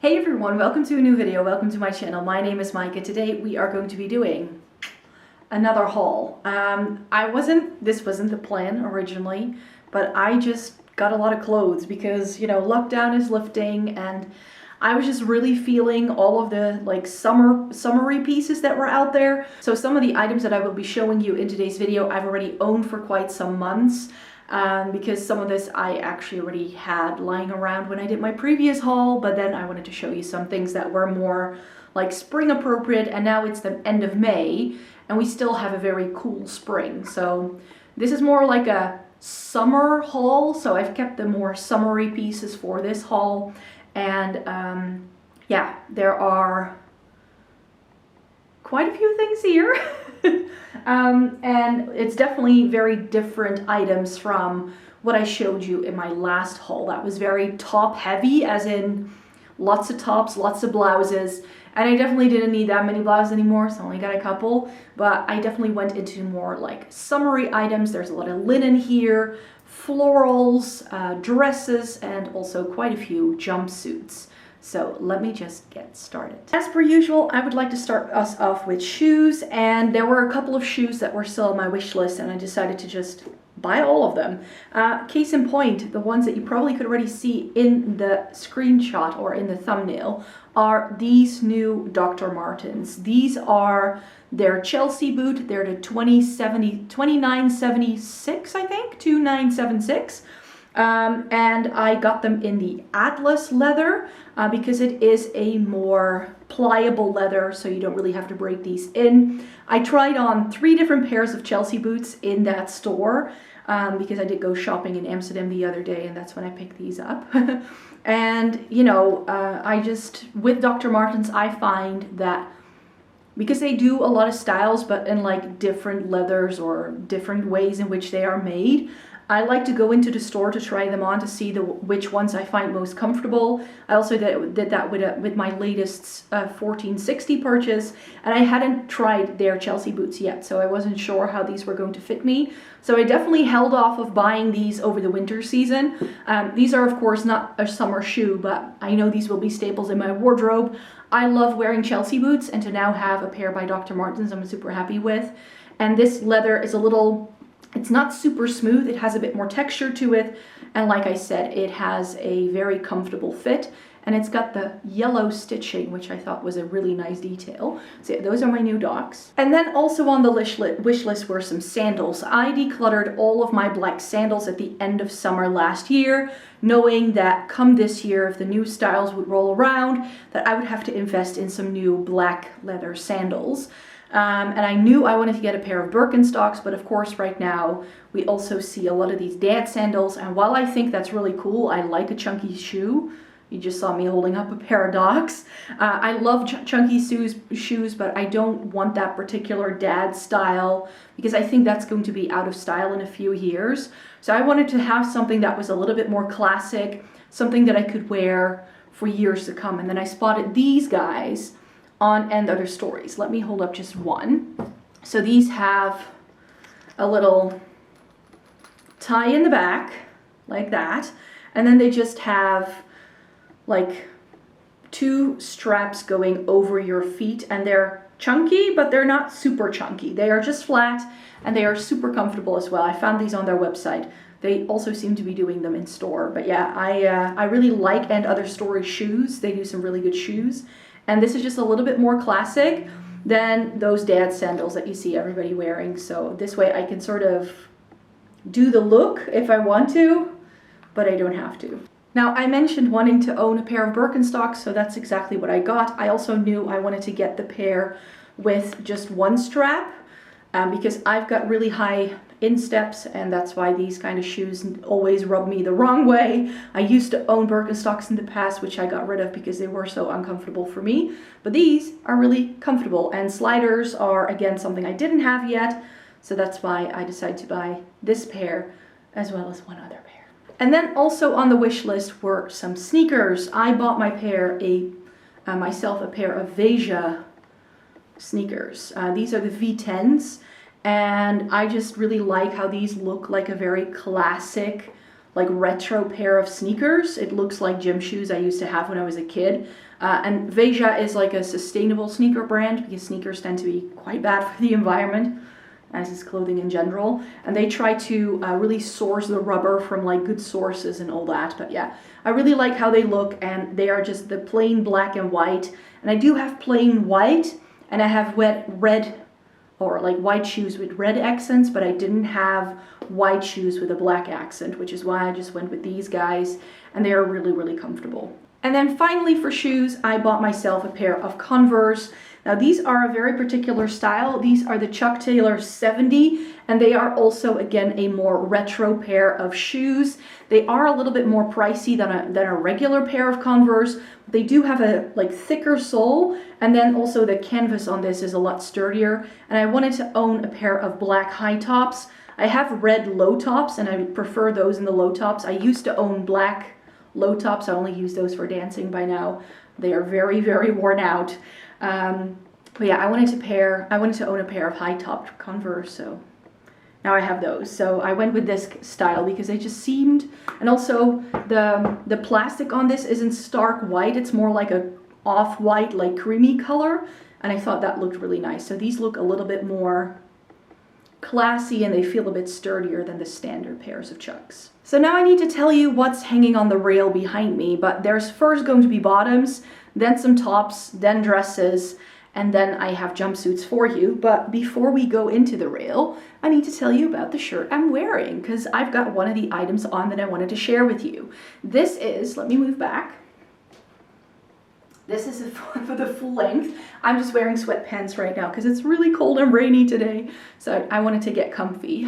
Hey everyone, welcome to a new video, welcome to my channel. My name is Maaike. Today we are going to be doing another haul. This wasn't the plan originally, but I just got a lot of clothes because, you know, lockdown is lifting and I was just really feeling all of the like summery pieces that were out there. So some of the items that I will be showing you in today's video, I've already owned for quite some months. Because some of this I actually already had lying around when I did my previous haul, but then I wanted to show you some things that were more like spring appropriate, and now it's the end of May and we still have a very cool spring. So this is more like a summer haul, so I've kept the more summery pieces for this haul. And yeah, there are quite a few things here. And it's definitely very different items from what I showed you in my last haul. That was very top heavy, as in lots of tops, lots of blouses. And I definitely didn't need that many blouses anymore, so I only got a couple. But I definitely went into more like summery items. There's a lot of linen here, florals, dresses, and also quite a few jumpsuits. So let me just get started. As per usual, I would like to start us off with shoes, and there were a couple of shoes that were still on my wish list and I decided to just buy all of them. Case in point, the ones that you probably could already see in the screenshot or in the thumbnail are these new Dr. Martens. These are their Chelsea boot. They're the 2976, I think, 2976. And I got them in the Atlas leather because it is a more pliable leather, so you don't really have to break these in. I tried on 3 different pairs of Chelsea boots in that store because I did go shopping in Amsterdam the other day, and that's when I picked these up. And you know, with Dr. Martens, I find that because they do a lot of styles, but in like different leathers or different ways in which they are made, I like to go into the store to try them on to see which ones I find most comfortable. I also did that with my latest 1460 purchase, and I hadn't tried their Chelsea boots yet, so I wasn't sure how these were going to fit me. So I definitely held off of buying these over the winter season. These are of course not a summer shoe, but I know these will be staples in my wardrobe. I love wearing Chelsea boots, and to now have a pair by Dr. Martens I'm super happy with. And this leather is it's not super smooth, it has a bit more texture to it, and like I said, it has a very comfortable fit, and it's got the yellow stitching, which I thought was a really nice detail. So yeah, those are my new docs. And then also on the wish list were some sandals. I decluttered all of my black sandals at the end of summer last year, knowing that come this year, if the new styles would roll around, that I would have to invest in some new black leather sandals. And I knew I wanted to get a pair of Birkenstocks, but of course right now we also see a lot of these dad sandals, and while I think that's really cool, I like a chunky shoe. You just saw me holding up a pair of Docs. I love chunky shoes, but I don't want that particular dad style because I think that's going to be out of style in a few years. So I wanted to have something that was a little bit more classic, something that I could wear for years to come. And then I spotted these guys on And Other Stories. Let me hold up just one. So these have a little tie in the back like that, and then they just have like 2 straps going over your feet, and they're chunky, but they're not super chunky. They are just flat and they are super comfortable as well. I found these on their website. They also seem to be doing them in store. But yeah, I really like And Other Stories shoes. They do some really good shoes. And this is just a little bit more classic than those dad sandals that you see everybody wearing. So this way I can sort of do the look if I want to, but I don't have to. Now, I mentioned wanting to own a pair of Birkenstocks, so that's exactly what I got. I also knew I wanted to get the pair with just 1 strap because I've got really high insteps, and that's why these kind of shoes always rub me the wrong way. I used to own Birkenstocks in the past, which I got rid of because they were so uncomfortable for me, but these are really comfortable, and sliders are again something I didn't have yet, so that's why I decided to buy this pair as well as one other pair. And then also on the wish list were some sneakers. I bought myself a pair of Veja sneakers. These are the V10s, and I just really like how these look like a very classic like retro pair of sneakers. It looks like gym shoes I used to have when I was a kid. And Veja is like a sustainable sneaker brand because sneakers tend to be quite bad for the environment, as is clothing in general. And they try to really source the rubber from like good sources and all that. But yeah, I really like how they look, and they are just the plain black and white. And I do have plain white, and I have red or like white shoes with red accents, but I didn't have white shoes with a black accent, which is why I just went with these guys, and they are really, really comfortable. And then finally for shoes, I bought myself a pair of Converse. Now these are a very particular style. These are the Chuck Taylor 70, and they are also, again, a more retro pair of shoes. They are a little bit more pricey than a regular pair of Converse. They do have a like thicker sole, and then also the canvas on this is a lot sturdier. And I wanted to own a pair of black high tops. I have red low tops, and I prefer those in the low tops. I used to own black low tops. I only use those for dancing by now. They are very, very worn out. But yeah, I wanted to own a pair of high top Converse, so now I have those. So I went with this style because they just seemed, and also the plastic on this isn't stark white. It's more like a off-white, like creamy color, and I thought that looked really nice. So these look a little bit more classy, and they feel a bit sturdier than the standard pairs of Chucks. So now I need to tell you what's hanging on the rail behind me, but there's first going to be bottoms, then some tops, then dresses, and then I have jumpsuits for you. But before we go into the rail, I need to tell you about the shirt I'm wearing, because I've got one of the items on that I wanted to share with you. This is, let me move back. This is for the full length. I'm just wearing sweatpants right now because it's really cold and rainy today, so I wanted to get comfy.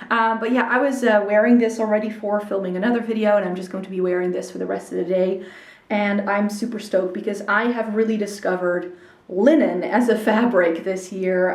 But yeah, I was wearing this already for filming another video, and I'm just going to be wearing this for the rest of the day. And I'm super stoked because I have really discovered linen as a fabric this year.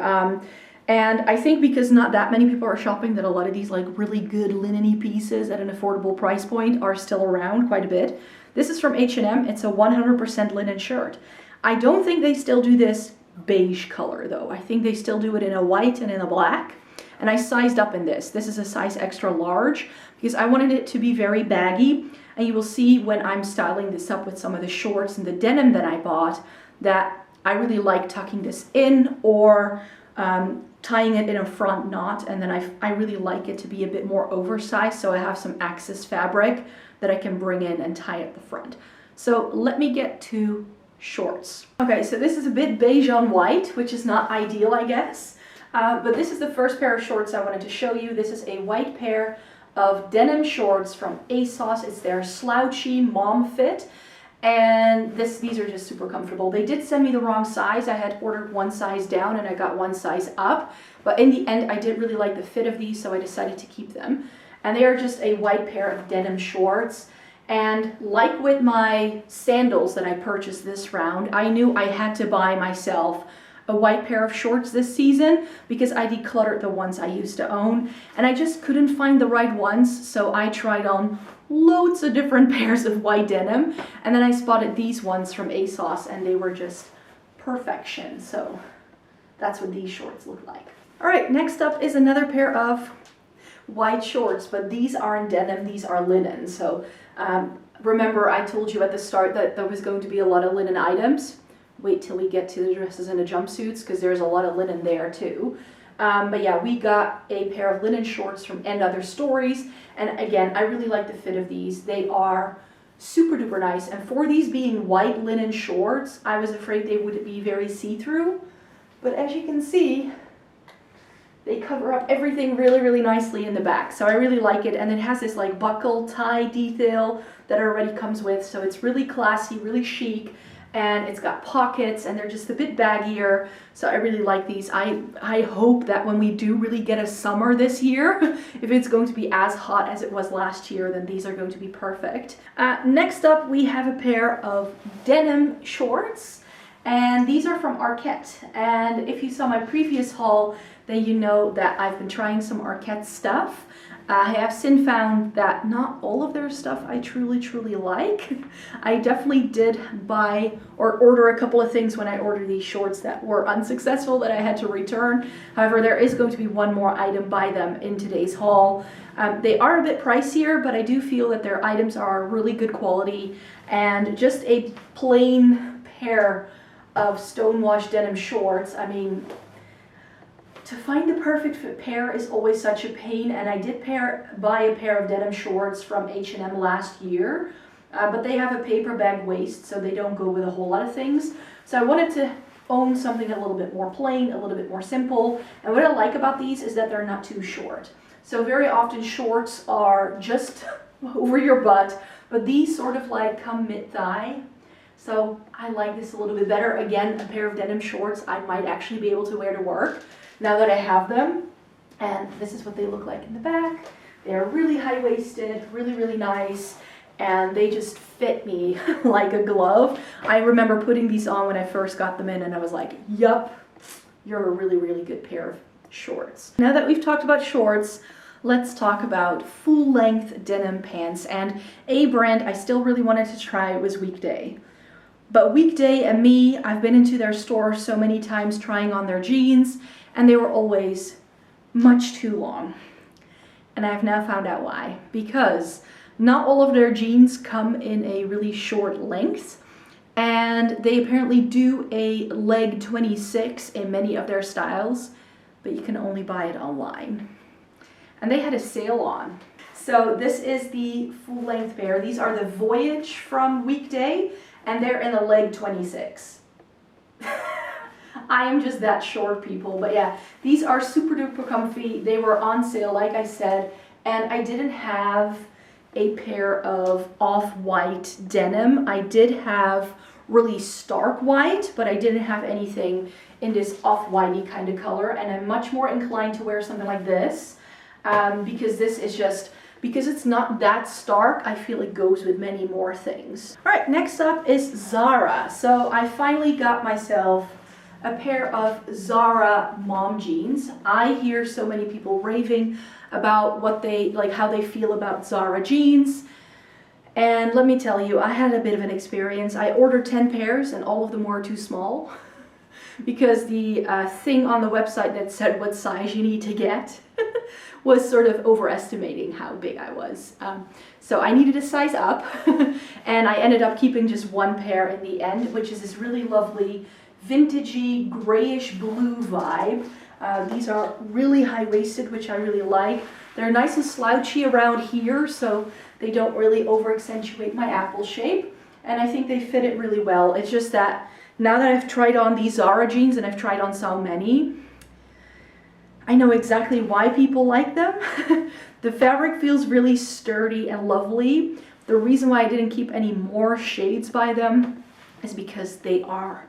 And I think because not that many people are shopping, that a lot of these like really good linen-y pieces at an affordable price point are still around quite a bit. This is from H&M. It's a 100% linen shirt. I don't think they still do this beige color though. I think they still do it in a white and in a black. And I sized up in this. This is a size extra large because I wanted it to be very baggy. And you will see when I'm styling this up with some of the shorts and the denim that I bought that I really like tucking this in or tying it in a front knot. And then I really like it to be a bit more oversized, so I have some excess fabric that I can bring in and tie at the front. So let me get to shorts. Okay, so this is a bit beige on white, which is not ideal, I guess. But this is the first pair of shorts I wanted to show you. This is a white pair of denim shorts from Asos. It's their Slouchy Mom fit. And these are just super comfortable. They did send me the wrong size. I had ordered one size down and I got one size up. But in the end, I did really like the fit of these, so I decided to keep them. And they are just a white pair of denim shorts. And like with my sandals that I purchased this round, I knew I had to buy myself a white pair of shorts this season because I decluttered the ones I used to own. And I just couldn't find the right ones, so I tried on loads of different pairs of white denim. And then I spotted these ones from Asos, and they were just perfection. So that's what these shorts look like. All right, next up is another pair of white shorts, but these aren't denim, these are linen. So remember I told you at the start that there was going to be a lot of linen items. Wait till we get to the dresses and the jumpsuits because there's a lot of linen there too. But yeah, we got a pair of linen shorts from And Other Stories, and again, I really like the fit of these. They are super duper nice, and for these being white linen shorts, I was afraid they would be very see-through, but as you can see, they cover up everything really, really nicely in the back. So I really like it. And it has this like buckle tie detail that already comes with. So it's really classy, really chic. And it's got pockets and they're just a bit baggier. So I really like these. I hope that when we do really get a summer this year, if it's going to be as hot as it was last year, then these are going to be perfect. Next up, we have a pair of denim shorts. And these are from Arket. And if you saw my previous haul, then you know that I've been trying some Arket stuff. I have since found that not all of their stuff I truly like. I definitely did buy or order a couple of things when I ordered these shorts that were unsuccessful that I had to return. However, there is going to be one more item by them in today's haul. They are a bit pricier, but I do feel that their items are really good quality, and just a plain pair of stonewashed denim shorts, I mean, to find the perfect fit pair is always such a pain, and I did buy a pair of denim shorts from H&M last year, but they have a paper bag waist, so they don't go with a whole lot of things. So I wanted to own something a little bit more plain, a little bit more simple, and what I like about these is that they're not too short. So very often shorts are just over your butt, but these sort of like come mid-thigh. So I like this a little bit better. Again, a pair of denim shorts I might actually be able to wear to work now that I have them. And this is what they look like in the back. They're really high-waisted, really nice, and they just fit me like a glove. I remember putting these on when I first got them in, and I was like, yup, you're a really good pair of shorts. Now that we've talked about shorts, let's talk about full-length denim pants. And a brand I still really wanted to try was Weekday. But Weekday and me, I've been into their store so many times trying on their jeans, and they were always much too long. And I've now found out why. Because not all of their jeans come in a really short length, and they apparently do a leg 26 in many of their styles, but you can only buy it online. And they had a sale on. So this is the full-length pair. These are the Voyage from Weekday, and they're in a leg 26. I am just that short, people. But yeah, these are super duper comfy. They were on sale, like I said, and I didn't have a pair of off-white denim. I did have really stark white, but I didn't have anything in this off-whitey kind of color, and I'm much more inclined to wear something like this because this is just, because it's not that stark, I feel it goes with many more things. All right, next up is ZARA. So I finally got myself a pair of ZARA mom jeans. I hear so many people raving about what they like, how they feel about ZARA jeans. And let me tell you, I had a bit of an experience. I ordered 10 pairs and all of them were too small because the thing on the website that said what size you need to get was sort of overestimating how big I was. So I needed a size up and I ended up keeping just one pair in the end, which is this really lovely vintagey grayish blue vibe. These are really high-waisted, which I really like. They're nice and slouchy around here, so they don't really over-accentuate my apple shape. And I think they fit it really well. It's just that now that I've tried on these ZARA jeans, and I've tried on so many, I know exactly why people like them. The fabric feels really sturdy and lovely. The reason why I didn't keep any more shades by them is because they are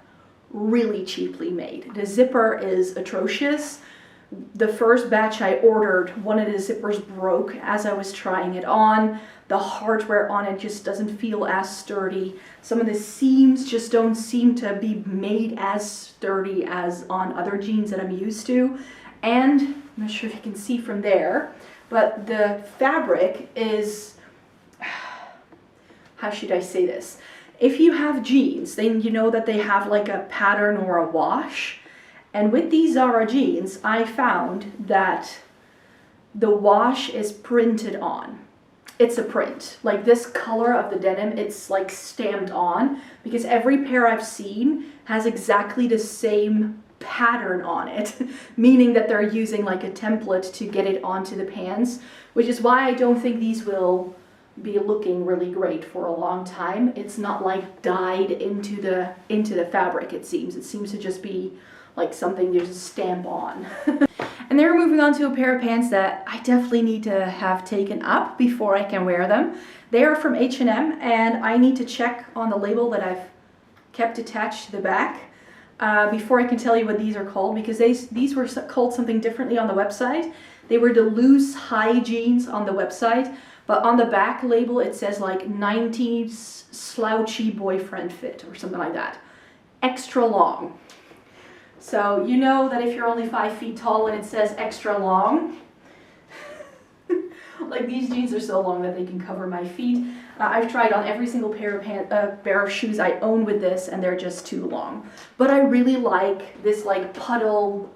really cheaply made. The zipper is atrocious. The first batch I ordered, one of the zippers broke as I was trying it on. The hardware on it just doesn't feel as sturdy. Some of the seams just don't seem to be made as sturdy as on other jeans that I'm used to. And I'm not sure if you can see from there, but the fabric is, how should I say this? If you have jeans, then you know that they have like a pattern or a wash. And with these ZARA jeans, I found that the wash is printed on. It's a print. Like this color of the denim, it's like stamped on, because every pair I've seen has exactly the same pattern on it, meaning that they're using like a template to get it onto the pants, which is why I don't think these will be looking really great for a long time. It's not like dyed into the fabric, it seems. It seems to just be like something you just stamp on. And then we're moving on to a pair of pants that I definitely need to have taken up before I can wear them. They are from H&M, and I need to check on the label that I've kept attached to the back before I can tell you what these are called, because these were called something differently on the website. They were the loose high jeans on the website, but on the back label it says like 90s slouchy boyfriend fit or something like that. Extra long. So you know that if you're only 5 feet tall and it says extra long, Like these jeans are so long that they can cover my feet. I've tried on every single pair of shoes I own with this, and they're just too long. But I really like this like puddle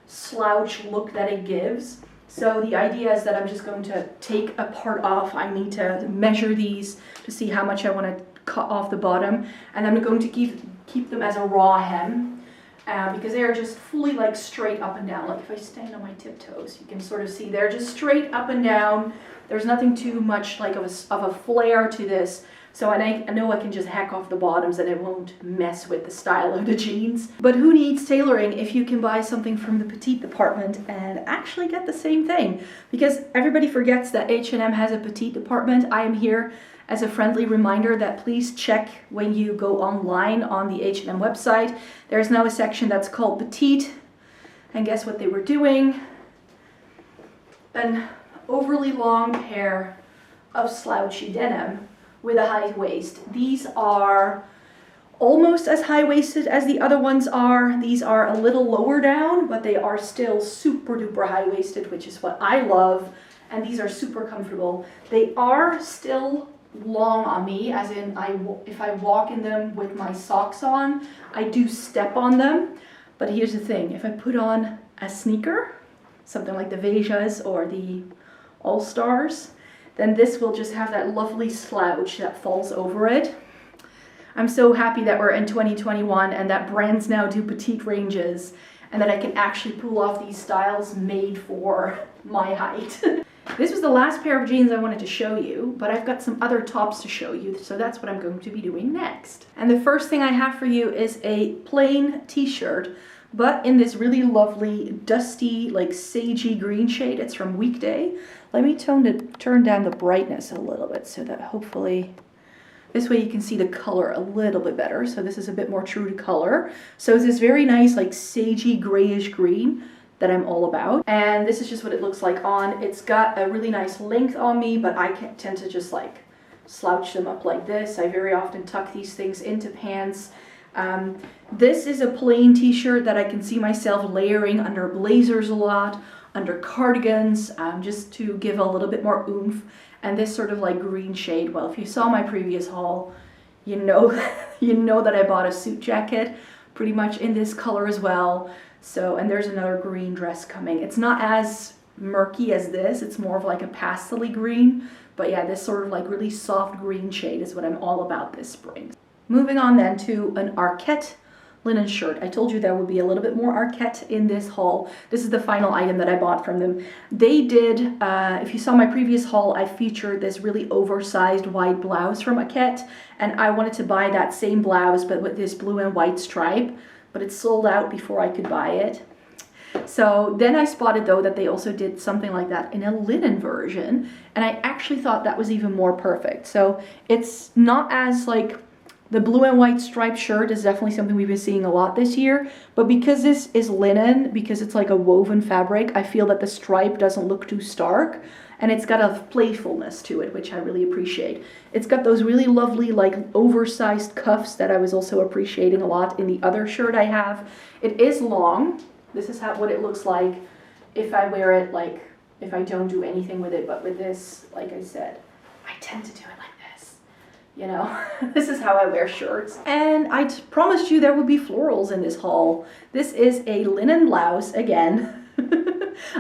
slouch look that it gives. So the idea is that I'm just going to take a part off. I need to measure these to see how much I want to cut off the bottom, and I'm going to keep them as a raw hem. Because they are just fully like straight up and down. Like if I stand on my tiptoes, you can sort of see they're just straight up and down. There's nothing too much like of a flare to this. So I know I can just hack off the bottoms and it won't mess with the style of the jeans. But who needs tailoring if you can buy something from the petite department and actually get the same thing? Because everybody forgets that H&M has a petite department. I am here as a friendly reminder that please check when you go online on the H&M website. There's now a section that's called Petite, and guess what they were doing? An overly long pair of slouchy denim with a high waist. These are almost as high-waisted as the other ones are. These are a little lower down, but they are still super duper high-waisted, which is what I love, and these are super comfortable. They are still long on me, as in if I walk in them with my socks on, I do step on them. But here's the thing, if I put on a sneaker, something like the Vejas or the All-Stars, then this will just have that lovely slouch that falls over it. I'm so happy that we're in 2021 and that brands now do petite ranges and that I can actually pull off these styles made for my height. This was the last pair of jeans I wanted to show you, but I've got some other tops to show you, so that's what I'm going to be doing next. And the first thing I have for you is a plain t-shirt, but in this really lovely, dusty, like sagey green shade. It's from Weekday. Let me turn down the brightness a little bit so that hopefully this way you can see the color a little bit better. So this is a bit more true to color. So it's this very nice, like sagey grayish green that I'm all about. And this is just what it looks like on. It's got a really nice length on me, but I tend to just like slouch them up like this. I very often tuck these things into pants. This is a plain t-shirt that I can see myself layering under blazers a lot, under cardigans, just to give a little bit more oomph. And this sort of like green shade, well, if you saw my previous haul, you know that I bought a suit jacket pretty much in this color as well. So, and there's another green dress coming. It's not as murky as this, it's more of like a pastel-y green. But yeah, this sort of like really soft green shade is what I'm all about this spring. Moving on then to an Arquette linen shirt. I told you there would be a little bit more Arquette in this haul. This is the final item that I bought from them. They did, if you saw my previous haul, I featured this really oversized white blouse from Arquette, and I wanted to buy that same blouse but with this blue and white stripe, but it sold out before I could buy it. So then I spotted though that they also did something like that in a linen version, and I actually thought that was even more perfect. So it's not as like, the blue and white striped shirt is definitely something we've been seeing a lot this year, but because this is linen, because it's like a woven fabric, I feel that the stripe doesn't look too stark, and it's got a playfulness to it, which I really appreciate. It's got those really lovely like oversized cuffs that I was also appreciating a lot in the other shirt I have. It is long. This is what it looks like if I wear it, like if I don't do anything with it, but with this, like I said, I tend to do it like this. You know, this is how I wear shirts. And I promised you there would be florals in this haul. This is a linen blouse again.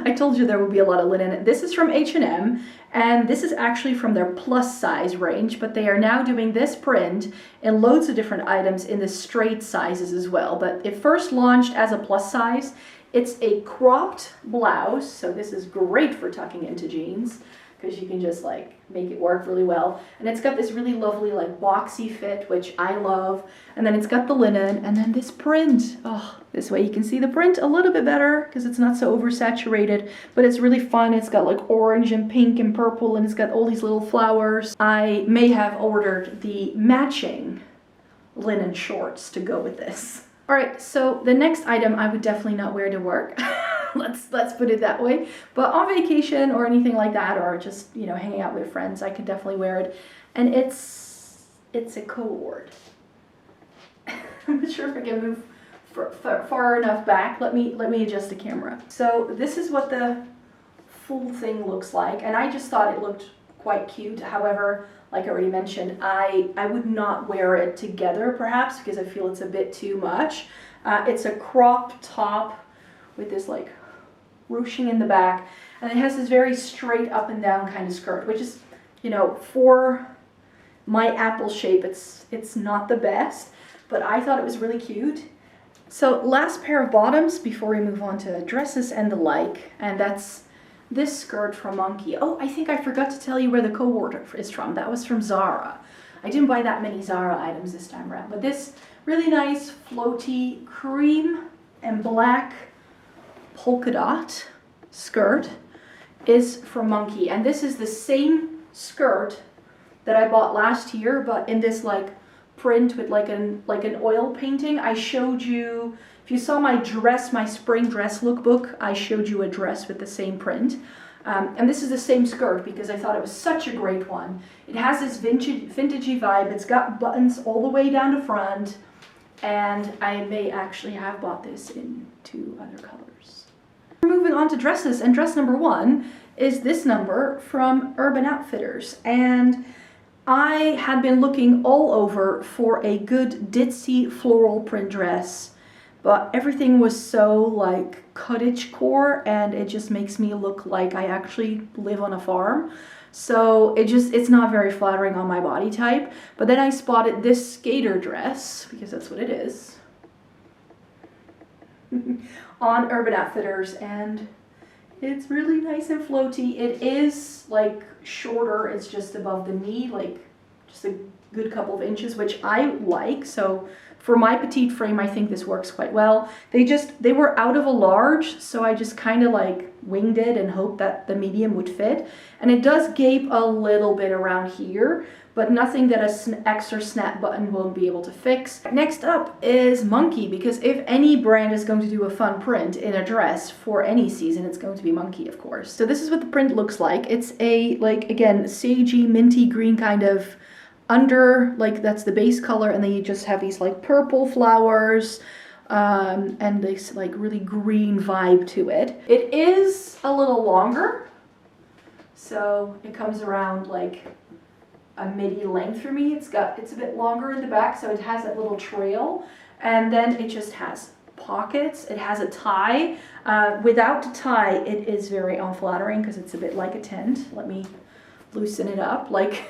I told you there would be a lot of linen. This is from H&M, and this is actually from their plus size range, but they are now doing this print in loads of different items in the straight sizes as well. But it first launched as a plus size. It's a cropped blouse, so this is great for tucking into jeans, because you can just like make it work really well. And it's got this really lovely like boxy fit, which I love. And then it's got the linen, and then this print. Oh, this way you can see the print a little bit better because it's not so oversaturated, but it's really fun. It's got like orange and pink and purple, and it's got all these little flowers. I may have ordered the matching linen shorts to go with this. All right, so the next item I would definitely not wear to work. Let's put it that way. But on vacation or anything like that, or just, you know, hanging out with friends, I could definitely wear it. And it's a cord. I'm not sure if I can move far enough back. Let me adjust the camera. So this is what the full thing looks like, and I just thought it looked quite cute. However, like I already mentioned, I would not wear it together perhaps because I feel it's a bit too much. It's a crop top with this like ruching in the back, and it has this very straight up and down kind of skirt, which is, you know, for my apple shape, it's not the best, but I thought it was really cute. So last pair of bottoms before we move on to dresses and the like, and that's this skirt from Monki. Oh, I think I forgot to tell you where the co-order is from. That was from ZARA. I didn't buy that many ZARA items this time around, but this really nice floaty cream and black polka dot skirt is from Monki, and this is the same skirt that I bought last year, but in this like print with like an oil painting. I showed you, if you saw my dress, my spring dress lookbook, I showed you a dress with the same print. And this is the same skirt because I thought it was such a great one. It has this vintagey vibe. It's got buttons all the way down the front, and I may actually have bought this in 2 other colors. We're moving on to dresses, and dress number 1 is this number from Urban Outfitters, and I had been looking all over for a good ditzy floral print dress, but everything was so like cottagecore, and it just makes me look like I actually live on a farm. So it's not very flattering on my body type. But then I spotted this skater dress, because that's what it is, on Urban Outfitters, and it's really nice and floaty. It is like shorter, it's just above the knee, like just a good couple of inches, which I like. So for my petite frame, I think this works quite well. They were out of a large, so I just kind of like winged it and hoped that the medium would fit. And it does gape a little bit around here, but nothing that an extra snap button won't be able to fix. Next up is Monki, because if any brand is going to do a fun print in a dress for any season, it's going to be Monki, of course. So this is what the print looks like. It's a, like, again, sagey, minty green kind of under, like, that's the base color, and then you just have these like purple flowers and this like really green vibe to it. It is a little longer, so it comes around like a midi length for me. It's a bit longer in the back, so it has that little trail, and then it just has pockets. It has a tie. Without the tie, it is very unflattering because it's a bit like a tent. Let me loosen it up. Like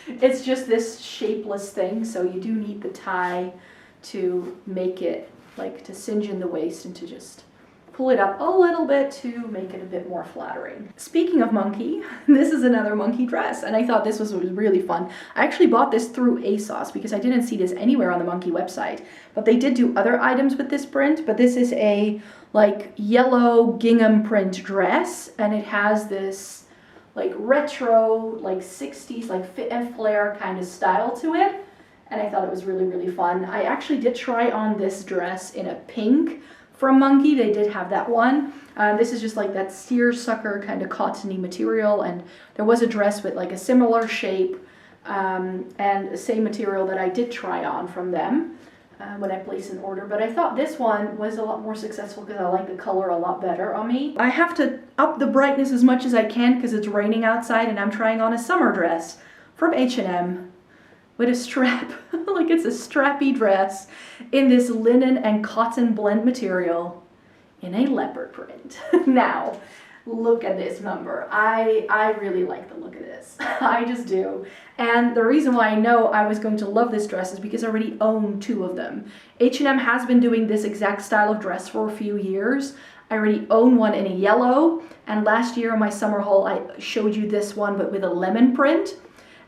it's just this shapeless thing, so you do need the tie to make it, like, to cinch in the waist and to just pull it up a little bit to make it a bit more flattering. Speaking of Monki, this is another Monki dress, and I thought this was really fun. I actually bought this through Asos because I didn't see this anywhere on the Monki website, but they did do other items with this print. But this is a like yellow gingham print dress, and it has this like retro, like 60s, like fit and flare kind of style to it, and I thought it was really fun. I actually did try on this dress in a pink from Monki. They did have that one. This is just like that seersucker kind of cottony material, and there was a dress with like a similar shape and the same material that I did try on from them when I placed an order, but I thought this one was a lot more successful because I like the color a lot better on me. I have to up the brightness as much as I can because it's raining outside, and I'm trying on a summer dress from H&M with a strap, like it's a strappy dress in this linen and cotton blend material in a leopard print. Now, look at this number. I really like the look of this. I just do. And the reason why I know I was going to love this dress is because I already own 2 of them. H&M has been doing this exact style of dress for a few years. I already own one in a yellow, and last year in my summer haul I showed you this one but with a lemon print.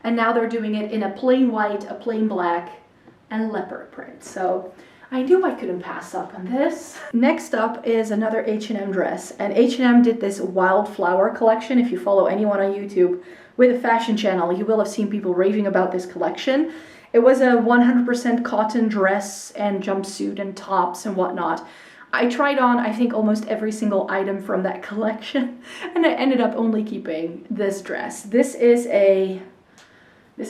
And now they're doing it in a plain white, a plain black, and leopard print. So I knew I couldn't pass up on this. Next up is another H&M dress. And H&M did this wildflower collection. If you follow anyone on YouTube with a fashion channel, you will have seen people raving about this collection. It was a 100% cotton dress and jumpsuit and tops and whatnot. I tried on, I think, almost every single item from that collection, and I ended up only keeping this dress. This is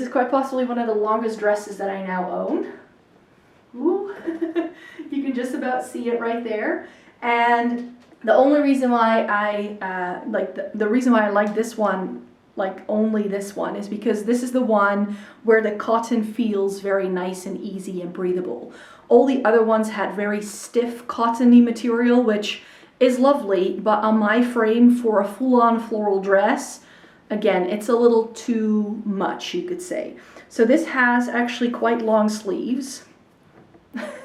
quite possibly one of the longest dresses that I now own. Ooh, you can just about see it right there. And The only reason why I the reason why I like this one, like only this one, is because this is the one where the cotton feels very nice and easy and breathable. All the other ones had very stiff cottony material, which is lovely, but on my frame for a full-on floral dress, again, it's a little too much, you could say. So this has actually quite long sleeves,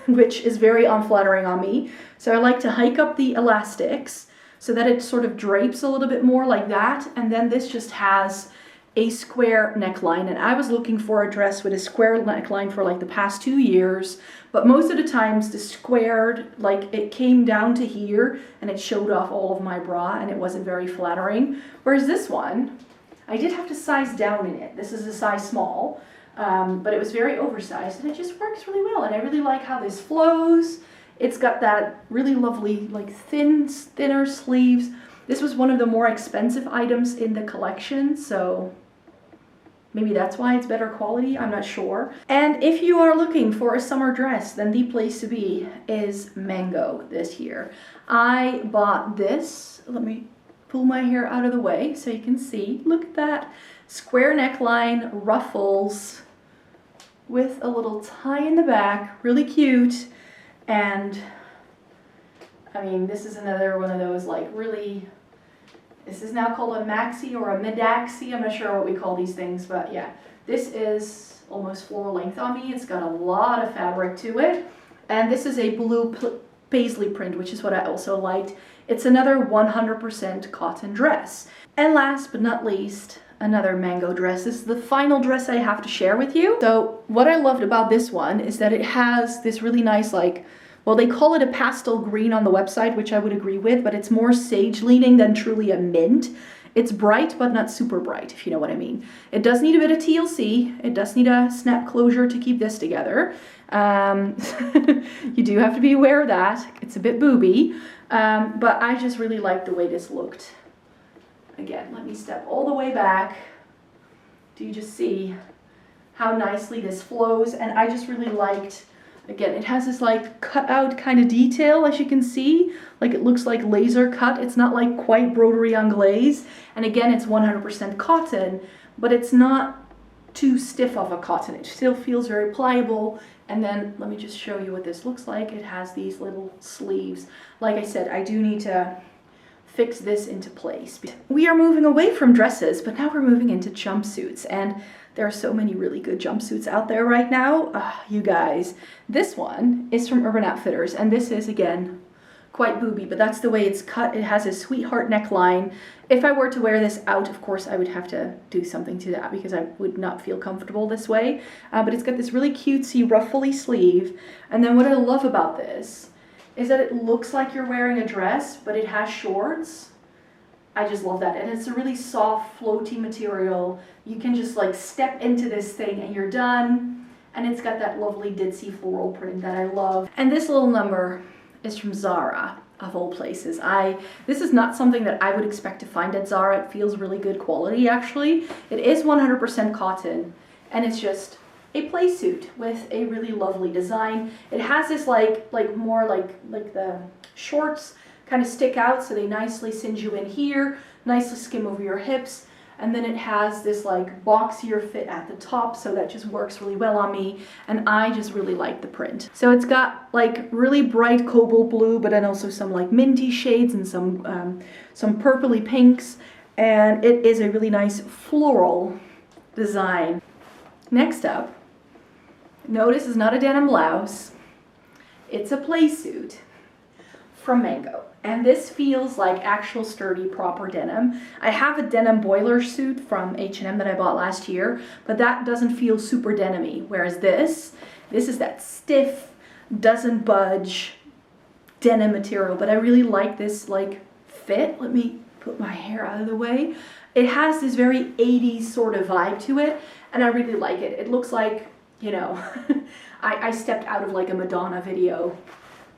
which is very unflattering on me. So I like to hike up the elastics so that it sort of drapes a little bit more like that. And then this just has a square neckline. And I was looking for a dress with a square neckline for like the past 2 years. But most of the times the squared, like it came down to here and it showed off all of my bra and it wasn't very flattering. Whereas this one, I did have to size down in it. This is a size small, but it was very oversized and it just works really well. And I really like how this flows. It's got that really lovely, like thinner sleeves. This was one of the more expensive items in the collection, so maybe that's why it's better quality, I'm not sure. And if you are looking for a summer dress, then the place to be is Mango this year. I bought this. Let me pull my hair out of the way so you can see. Look at that. Square neckline, ruffles, with a little tie in the back, really cute. And I mean, this is another one of those like really, this is now called a maxi or a mid-axi. I'm not sure what we call these things, but yeah, this is almost floor length on me. It's got a lot of fabric to it. And this is a blue paisley print, which is what I also liked. It's another 100% cotton dress. And last but not least, another Mango dress. This is the final dress I have to share with you. So what I loved about this one is that it has this really nice, like, well, they call it a pastel green on the website, which I would agree with, but it's more sage leaning than truly a mint. It's bright, but not super bright, if you know what I mean. It does need a bit of TLC. It does need a snap closure to keep this together. You do have to be aware of that. It's a bit booby, but I just really liked the way this looked. Again, let me step all the way back. Do you just see how nicely this flows? And I just really liked, again, it has this like cut out kind of detail, as you can see. Like it looks like laser cut. It's not like quite broderie anglaise. And again, it's 100% cotton, but it's not too stiff of a cotton. It still feels very pliable. And then let me just show you what this looks like. It has these little sleeves. Like I said, I do need to fix this into place. We are moving away from dresses, but now we're moving into jumpsuits, and there are so many really good jumpsuits out there right now. You guys, this one is from Urban Outfitters, and this is, again, quite booby, but that's the way it's cut. It has a sweetheart neckline. If I were to wear this out, of course, I would have to do something to that because I would not feel comfortable this way. But it's got this really cutesy, ruffly sleeve. And then what I love about this is that it looks like you're wearing a dress, but it has shorts. I just love that. And it's a really soft, floaty material. You can just like step into this thing and you're done. And it's got that lovely ditzy floral print that I love. And this little number is from ZARA, of all places. This is not something that I would expect to find at ZARA. It feels really good quality, actually. It is 100% cotton, and it's just a play suit with a really lovely design. It has this like more like the shorts kind of stick out, so they nicely cinch you in here, nicely skim over your hips, and then it has this like boxier fit at the top, so that just works really well on me, and I just really like the print. So it's got like really bright cobalt blue, but then also some like minty shades and some purpley pinks, and it is a really nice floral design. Next up, notice it's not a denim blouse, it's a play suit from Mango. And this feels like actual sturdy, proper denim. I have a denim boiler suit from H&M that I bought last year, but that doesn't feel super denim-y. Whereas this is that stiff, doesn't budge denim material. But I really like this like fit. Let me put my hair out of the way. It has this very 80s sort of vibe to it, and I really like it. It looks like, you know, I stepped out of like a Madonna video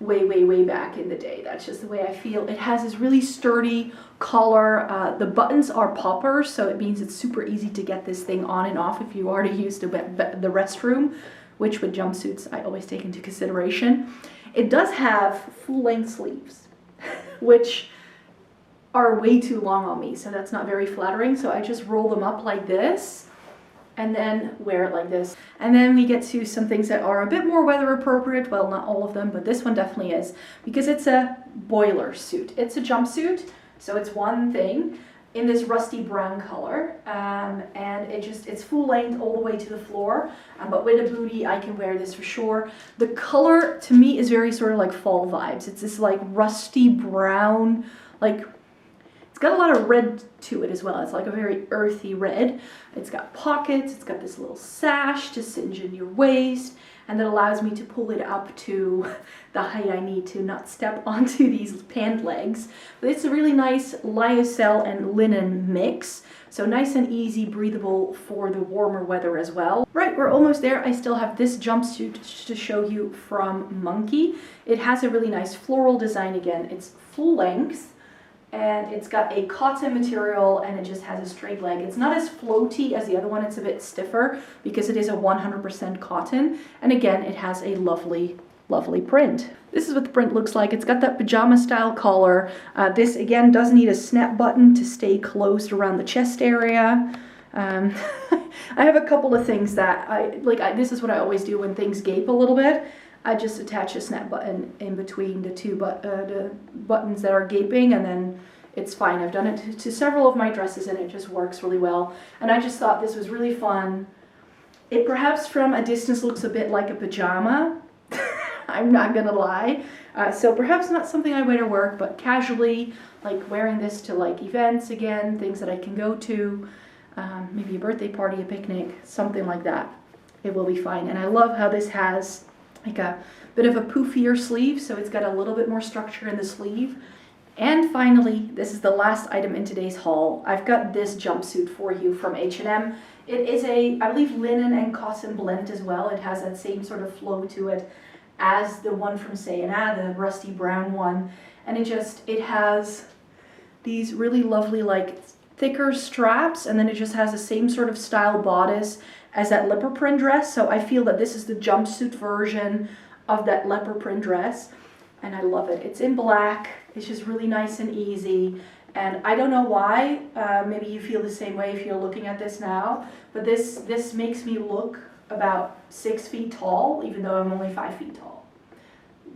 way back in the day. That's just the way I feel. It has this really sturdy collar. The buttons are poppers, so it means it's super easy to get this thing on and off if you already used the restroom, which with jumpsuits I always take into consideration. It does have full-length sleeves, which are way too long on me, so that's not very flattering. So I just roll them up like this and then wear it like this. And then we get to some things that are a bit more weather appropriate. Well, not all of them, but this one definitely is, because it's a boiler suit. It's a jumpsuit, so it's one thing in this rusty brown color, and it's full length all the way to the floor, but with a bootie I can wear this for sure. The color to me is very sort of like fall vibes. It's this like rusty brown, like it's got a lot of red to it as well. It's like a very earthy red. It's got pockets, it's got this little sash to cinch in your waist, and that allows me to pull it up to the height I need to not step onto these pant legs. But it's a really nice lyocell and linen mix. So nice and easy, breathable for the warmer weather as well. Right, we're almost there. I still have this jumpsuit to show you from Monki. It has a really nice floral design again. It's full length, and it's got a cotton material, and it just has a straight leg. It's not as floaty as the other one. It's a bit stiffer because it is a 100% cotton. And again, it has a lovely, lovely print. This is what the print looks like. It's got that pajama style collar. This again does need a snap button to stay closed around the chest area. I have a couple of things that this is what I always do when things gape a little bit. I just attach a snap button in between the two the buttons that are gaping, and then it's fine. I've done it to several of my dresses and it just works really well. And I just thought this was really fun. It perhaps from a distance looks a bit like a pajama. I'm not gonna lie. So perhaps not something I wear to work, but casually, like wearing this to like events again, things that I can go to, maybe a birthday party, a picnic, something like that. It will be fine. And I love how this has like a bit of a poofier sleeve, so it's got a little bit more structure in the sleeve. And finally, this is the last item in today's haul. I've got this jumpsuit for you from H&M. It is a, I believe, linen and cotton blend as well. It has that same sort of flow to it as the one from C&A, the rusty brown one. And it has these really lovely like thicker straps, and then it just has the same sort of style bodice as that leopard print dress. So I feel that this is the jumpsuit version of that leopard print dress, and I love it. It's in black. It's just really nice and easy, and I don't know why. Maybe you feel the same way if you're looking at this now, but this makes me look about 6 feet tall, even though I'm only 5 feet tall.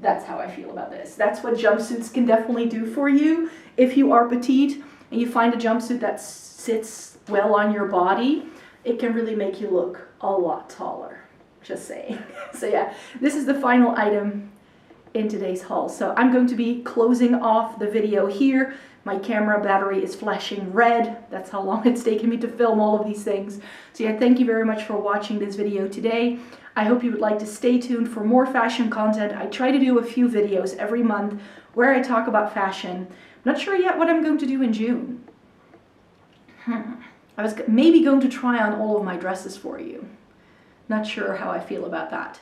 That's how I feel about this. That's what jumpsuits can definitely do for you. If you are petite and you find a jumpsuit that sits well on your body, it can really make you look a lot taller. Just saying. So yeah, this is the final item in today's haul. So I'm going to be closing off the video here. My camera battery is flashing red. That's how long it's taken me to film all of these things. So yeah, thank you very much for watching this video today. I hope you would like to stay tuned for more fashion content. I try to do a few videos every month where I talk about fashion. I'm not sure yet what I'm going to do in June. I was maybe going to try on all of my dresses for you. Not sure how I feel about that.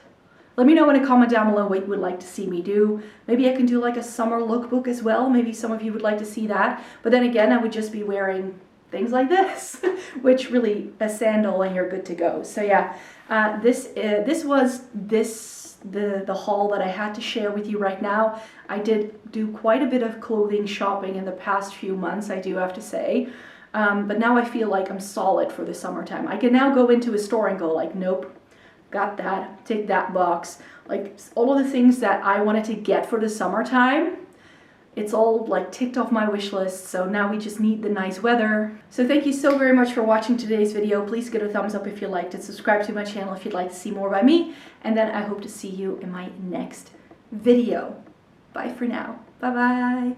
Let me know in a comment down below what you would like to see me do. Maybe I can do like a summer lookbook as well. Maybe some of you would like to see that. But then again, I would just be wearing things like this, which really a sandal and you're good to go. So yeah, this was the haul that I had to share with you right now. I did do quite a bit of clothing shopping in the past few months, I do have to say. But now I feel like I'm solid for the summertime. I can now go into a store and go like, nope, got that, take that box. Like all of the things that I wanted to get for the summertime, it's all like ticked off my wish list. So now we just need the nice weather. So thank you so very much for watching today's video. Please give it a thumbs up if you liked it. Subscribe to my channel if you'd like to see more by me. And then I hope to see you in my next video. Bye for now. Bye bye.